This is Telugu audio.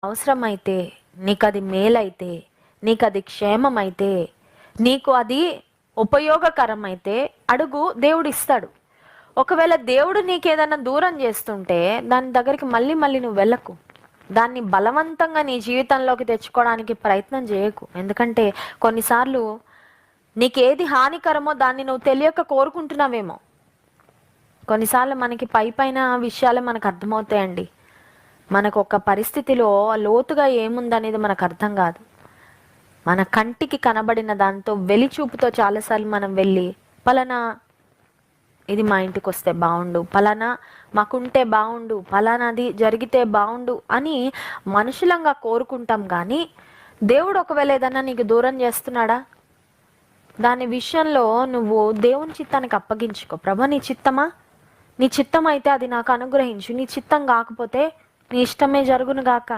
అవసరమైతే, నీకు అది మేలైతే, నీకు అది క్షేమమైతే, నీకు అది ఉపయోగకరమైతే అడుగు, దేవుడు ఇస్తాడు. ఒకవేళ దేవుడు నీకేదైనా దూరం చేస్తుంటే దాని దగ్గరికి మళ్ళీ మళ్ళీ నువ్వు వెళ్ళకు. దాన్ని బలవంతంగా నీ జీవితంలోకి తెచ్చుకోవడానికి ప్రయత్నం చేయకు. ఎందుకంటే కొన్నిసార్లు నీకేది హానికరమో దాన్ని నువ్వు తెలియక కోరుకుంటున్నావేమో. కొన్నిసార్లు మనకి పైన విషయాలే మనకు అర్థమవుతాయండి. మనకు ఒక పరిస్థితిలో లోతుగా ఏముందనేది మనకు అర్థం కాదు. మన కంటికి కనబడిన దాంతో వెలిచూపుతో చాలాసార్లు మనం వెళ్ళి, పలానా ఇది మా ఇంటికి వస్తే బాగుండు, పలానా మాకుంటే బాగుండు, పలానాది జరిగితే బాగుండు అని మనుషులంగా కోరుకుంటాం. కానీ దేవుడు ఒకవేళ ఏదన్నా నీకు దూరం చేస్తున్నాడా, దాని విషయంలో నువ్వు దేవుని చిత్తానికి అప్పగించుకో. ప్రభా, నీ చిత్తమా? నీ చిత్తం అయితే అది నాకు అనుగ్రహించు, నీ చిత్తం కాకపోతే నీ ఇష్టమే జరుగును గాక.